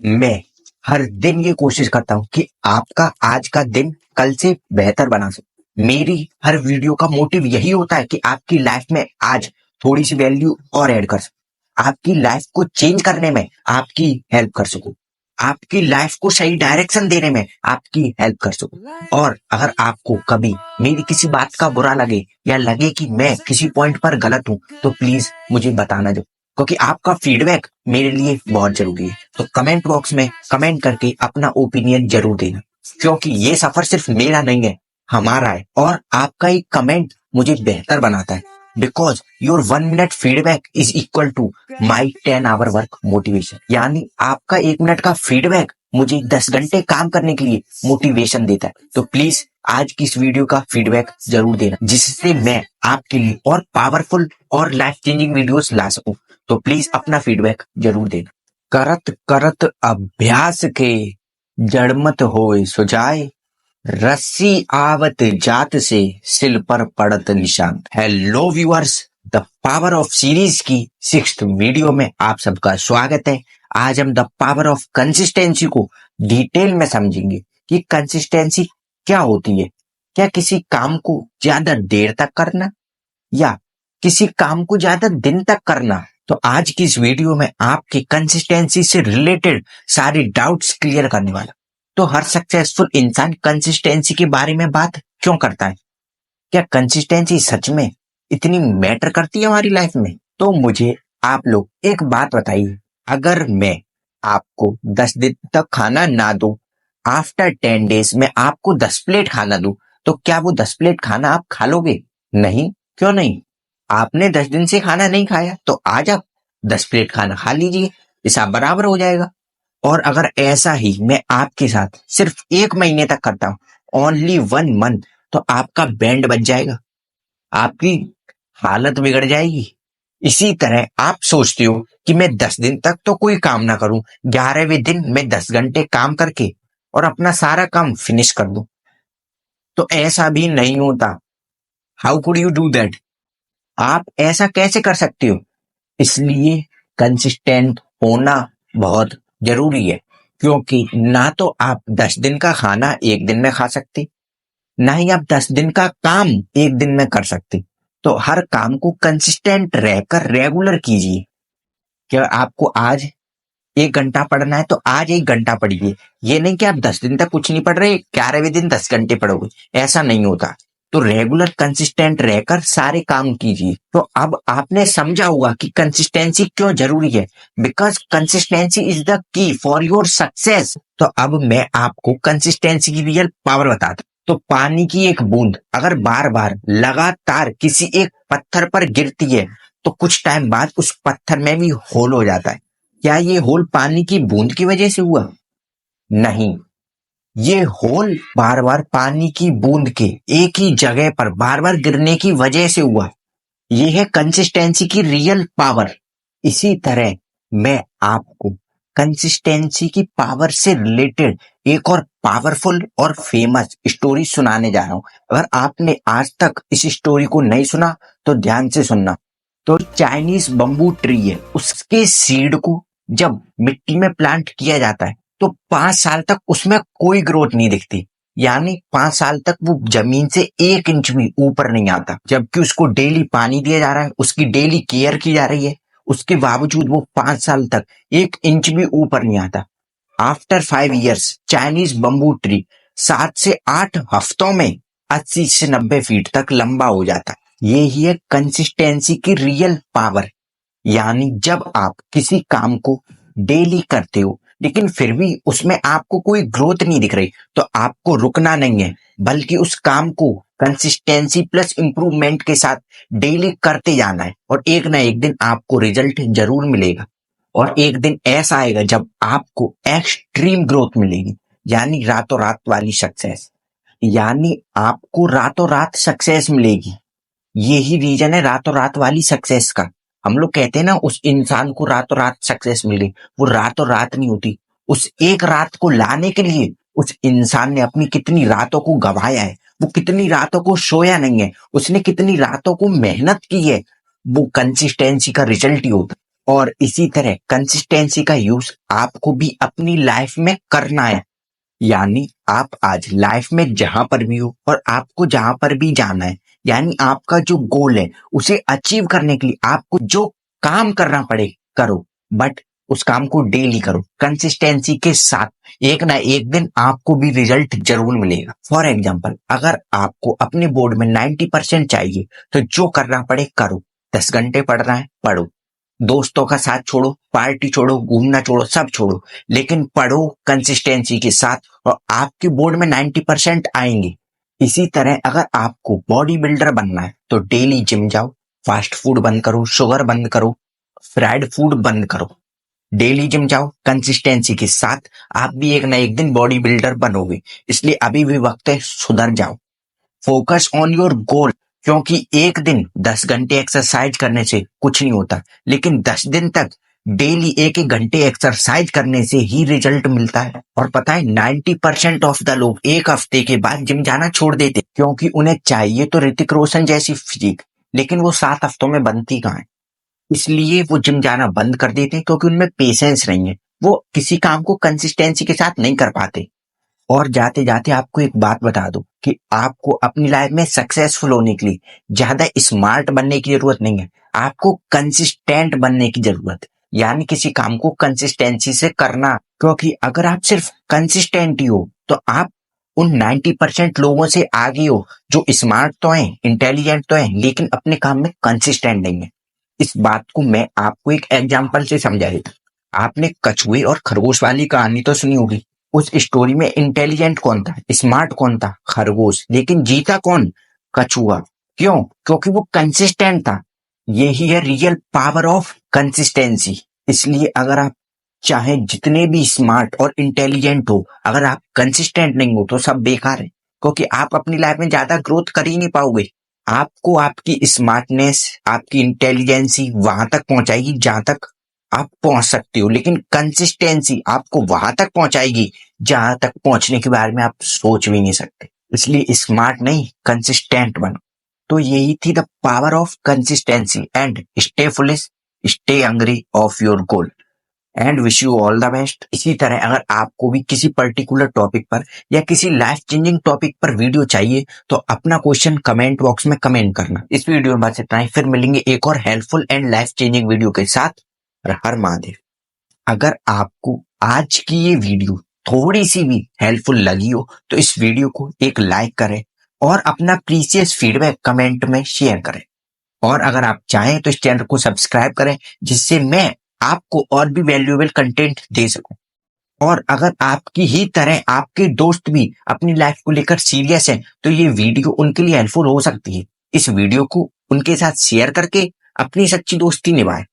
मैं हर दिन ये कोशिश करता हूँ कि आपका आज का दिन कल से बेहतर बना सकूं। मेरी हर वीडियो का मोटिव यही होता है कि आपकी लाइफ में आज थोड़ी सी वैल्यू और ऐड कर सकूं, आपकी लाइफ को चेंज करने में आपकी हेल्प कर सकूं, आपकी लाइफ को सही डायरेक्शन देने में आपकी हेल्प कर सकूं। और अगर आपको कभी मेरी किसी बात का बुरा लगे या लगे कि मैं किसी पॉइंट पर गलत हूं, तो प्लीज मुझे बताना जो, क्योंकि आपका फीडबैक मेरे लिए बहुत जरूरी है। तो कमेंट बॉक्स में कमेंट करके अपना ओपिनियन जरूर देना, क्योंकि ये सफर सिर्फ मेरा नहीं है, हमारा है। और आपका एक कमेंट मुझे बेहतर बनाता है, because your 1 minute feedback is equal to my 10 hour work motivation. यानी आपका 1 मिनट का फीडबैक मुझे 10 घंटे काम करने के लिए मोटिवेशन देता है। तो प्लीज आज की इस वीडियो का फीडबैक जरूर देना, जिससे मैं आपके लिए और पावरफुल और लाइफ चेंजिंग वीडियोस ला सकूं। तो प्लीज अपना फीडबैक जरूर देना। करत करत अभ्यास के जड़मत होए सुजाए, रस्सी आवत जात से सिल पर पड़त निशान। Hello viewers, the power of series की 6th वीडियो में आप सबका स्वागत है। आज हम द पावर ऑफ कंसिस्टेंसी को डिटेल में समझेंगे कि कंसिस्टेंसी क्या होती है। क्या किसी काम को ज्यादा देर तक करना या किसी काम को ज्यादा दिन तक करना? तो आज की इस वीडियो में आपके कंसिस्टेंसी से रिलेटेड सारे डाउट्स क्लियर करने वाला। तो हर सक्सेसफुल इंसान कंसिस्टेंसी के बारे में बात क्यों करता है? क्या कंसिस्टेंसी सच में इतनी मैटर करती है हमारी लाइफ में? तो मुझे आप लोग एक बात बताइए, अगर मैं आपको 10 दिन तक खाना ना दूं, आफ्टर 10 डेज में आपको 10 प्लेट खाना दूं, तो क्या वो 10 प्लेट खाना आप खा लोगे? नहीं। क्यों नहीं? आपने 10 दिन से खाना नहीं खाया, तो आज आप 10 प्लेट खाना खा लीजिए, हिसाब बराबर हो जाएगा। और अगर ऐसा ही मैं आपके साथ सिर्फ 1 महीने तक करता हूं, ओनली 1 मंथ, तो आपका बैंड बच जाएगा, आपकी हालत बिगड़ जाएगी। इसी तरह आप सोचते हो कि मैं 10 दिन तक तो कोई काम ना करूं, 11वें दिन मैं 10 घंटे काम करके और अपना सारा काम फिनिश कर दूं, तो ऐसा भी नहीं होता। How could you do that? आप ऐसा कैसे कर सकते हो? इसलिए कंसिस्टेंट होना बहुत जरूरी है, क्योंकि ना तो आप 10 दिन का खाना 1 दिन में खा सकते, ना ही आप 10 दिन का काम 1 दिन में कर सकते। तो हर काम को कंसिस्टेंट रहकर रेगुलर कीजिए। क्या आपको आज 1 घंटा पढ़ना है तो आज 1 घंटा पढ़िए। ये नहीं कि आप 10 दिन तक कुछ नहीं पढ़ रहे, 11वें दिन 10 घंटे पढ़ोगे, ऐसा नहीं होता। तो रेगुलर कंसिस्टेंट रहकर सारे काम कीजिए। तो अब आपने समझा होगा कि कंसिस्टेंसी क्यों जरूरी है, because consistency is the key for your success. तो अब मैं आपको कंसिस्टेंसी की रियल पावर बताता हूं। तो पानी की एक बूंद अगर बार बार लगातार किसी एक पत्थर पर गिरती है, तो कुछ टाइम बाद उस पत्थर में भी होल हो जाता है। क्या ये होल पानी की बूंद की वजह से हुआ? नहीं, ये होल बार बार पानी की बूंद के एक ही जगह पर बार बार गिरने की वजह से हुआ। ये है कंसिस्टेंसी की रियल पावर। इसी तरह मैं आपको कंसिस्टेंसी की पावर से रिलेटेड एक और पावरफुल और फेमस स्टोरी सुनाने जा रहा हूं। अगर आपने आज तक इस स्टोरी को नहीं सुना तो ध्यान से सुनना। तो चाइनीज बम्बू ट्री है, उसके सीड को जब मिट्टी में प्लांट किया जाता है तो 5 साल तक उसमें कोई ग्रोथ नहीं दिखती। यानी 5 साल तक वो जमीन से 1 इंच भी ऊपर नहीं आता, जबकि उसको डेली पानी दिया जा रहा है, उसकी डेली केयर की जा रही है। उसके बावजूद वो 5 साल तक 1 इंच भी ऊपर नहीं आता। After 5 years Chinese bamboo tree 7 से 8 हफ्तों में 80 से 90 फीट तक लंबा हो जाता है। ये ही है कंसिस्टेंसी की रियल पावर। यानी जब आप किसी काम को डेली करते हो लेकिन फिर भी उसमें आपको कोई ग्रोथ नहीं दिख रही, तो आपको रुकना नहीं है, बल्कि उस काम को कंसिस्टेंसी प्लस इंप्रूवमेंट के साथ डेली करते जाना है। और एक ना एक दिन आपको रिजल्ट जरूर मिलेगा। और एक दिन ऐसा आएगा जब आपको एक्सट्रीम ग्रोथ मिलेगी, यानी रातों रात वाली सक्सेस। यानी आपको रातों रात सक्सेस मिलेगी। यही रीजन है रातों रात वाली सक्सेस का। हम लोग कहते हैं ना, उस इंसान को रातों रात सक्सेस मिले, वो रातों रात नहीं होती। उस एक रात को लाने के लिए उस इंसान ने अपनी कितनी रातों को गवाया है, वो कितनी रातों को सोया नहीं है, उसने कितनी रातों को मेहनत की है, वो कंसिस्टेंसी का रिजल्ट ही होता। और इसी तरह कंसिस्टेंसी का यूज आपको भी अपनी लाइफ में करना है। यानी आप आज लाइफ में जहां पर भी हो और आपको जहां पर भी जाना है, यानी आपका जो गोल है उसे अचीव करने के लिए आपको जो काम करना पड़े करो, बट उस काम को डेली करो कंसिस्टेंसी के साथ। एक ना एक दिन आपको भी रिजल्ट जरूर मिलेगा। फॉर एग्जाम्पल, अगर आपको अपने बोर्ड में 90% चाहिए तो जो करना पड़े करो। 10 घंटे पढ़ना है पढ़ो, दोस्तों का साथ छोड़ो, पार्टी छोड़ो, घूमना छोड़ो, सब छोड़ो, लेकिन पढ़ो कंसिस्टेंसी के साथ और आपके बोर्ड में 90% आएंगे। इसी तरह अगर आपको बॉडी बिल्डर बनना है तो डेली जिम जाओ, फास्ट फूड बंद करो, शुगर बंद करो, फ्राइड फूड बंद करो, डेली जिम जाओ कंसिस्टेंसी के साथ। आप भी एक ना एक दिन बॉडी बिल्डर बनोगे, इसलिए अभी भी वक्त है, सुधर जाओ। फोकस ऑन योर गोल, क्योंकि एक दिन 10 घंटे एक्सरसाइज करने से कुछ नहीं होता, लेकिन 10 दिन तक डेली 1-1 घंटे एक्सरसाइज करने से ही रिजल्ट मिलता है। और पता है 90% ऑफ द लोग एक हफ्ते के बाद जिम जाना छोड़ देते, क्योंकि उन्हें चाहिए तो ऋतिक रोशन जैसी फिजिक, लेकिन वो 7 हफ्तों में बनती कहाँ है। इसलिए वो जिम जाना बंद कर देते हैं, क्योंकि उनमें पेशेंस नहीं है, वो किसी काम को कंसिस्टेंसी के साथ नहीं कर पाते। और जाते जाते आपको एक बात बता दूं कि आपको अपनी लाइफ में सक्सेसफुल होने के लिए ज्यादा स्मार्ट बनने की जरूरत नहीं है, आपको कंसिस्टेंट बनने की जरूरत है। यानी किसी काम को कंसिस्टेंसी से करना, क्योंकि अगर आप सिर्फ कंसिस्टेंट ही हो तो आप उन 90% लोगों से आगे हो जो स्मार्ट तो हैं, इंटेलिजेंट तो हैं, लेकिन अपने काम में कंसिस्टेंट नहीं है। इस बात को मैं आपको एक एग्जाम्पल से समझा देता हूं। आपने कछुए और खरगोश वाली कहानी तो सुनी होगी। उस स्टोरी में इंटेलिजेंट कौन था, स्मार्ट कौन था, खरगोश, लेकिन जीता कौन, कछुआ। क्यों? क्योंकि वो कंसिस्टेंट था। यही है रियल पावर ऑफ कंसिस्टेंसी। इसलिए अगर आप चाहे जितने भी स्मार्ट और इंटेलिजेंट हो, अगर आप कंसिस्टेंट नहीं हो तो सब बेकार है, क्योंकि आप अपनी लाइफ में ज्यादा ग्रोथ कर ही नहीं पाओगे। आपको आपकी स्मार्टनेस, आपकी इंटेलिजेंसी वहां तक पहुंचाएगी जहां तक आप पहुंच सकते हो, लेकिन कंसिस्टेंसी आपको वहां तक पहुंचाएगी जहां तक पहुंचने के बारे में आप सोच भी नहीं सकते। इसलिए स्मार्ट नहीं, कंसिस्टेंट बनो। तो यही थी the power of consistency. And stay foolish, stay hungry of your goal, and wish you all the best. इसी तरह अगर आपको भी किसी पर्टिकुलर टॉपिक पर या किसी लाइफ चेंजिंग टॉपिक पर वीडियो चाहिए तो अपना क्वेश्चन कमेंट बॉक्स में कमेंट करना। इस वीडियो में बस इतना ही, फिर मिलेंगे एक और helpful and life changing video के साथ। हर महादेव। अगर आपको आज की ये वीडियो थोड़ी सी भी हेल्पफुल लगी हो तो इस वीडियो को एक लाइक करें और अपना प्रीशियस फीडबैक कमेंट में शेयर करें। और अगर आप चाहें तो इस चैनल को सब्सक्राइब करें, जिससे मैं आपको और भी वैल्यूएबल कंटेंट दे सकूं। और अगर आपकी ही तरह आपके दोस्त भी अपनी लाइफ को लेकर सीरियस हैं तो ये वीडियो उनके लिए हेल्पफुल हो सकती है। इस वीडियो को उनके साथ शेयर करके अपनी सच्ची दोस्ती निभाएं।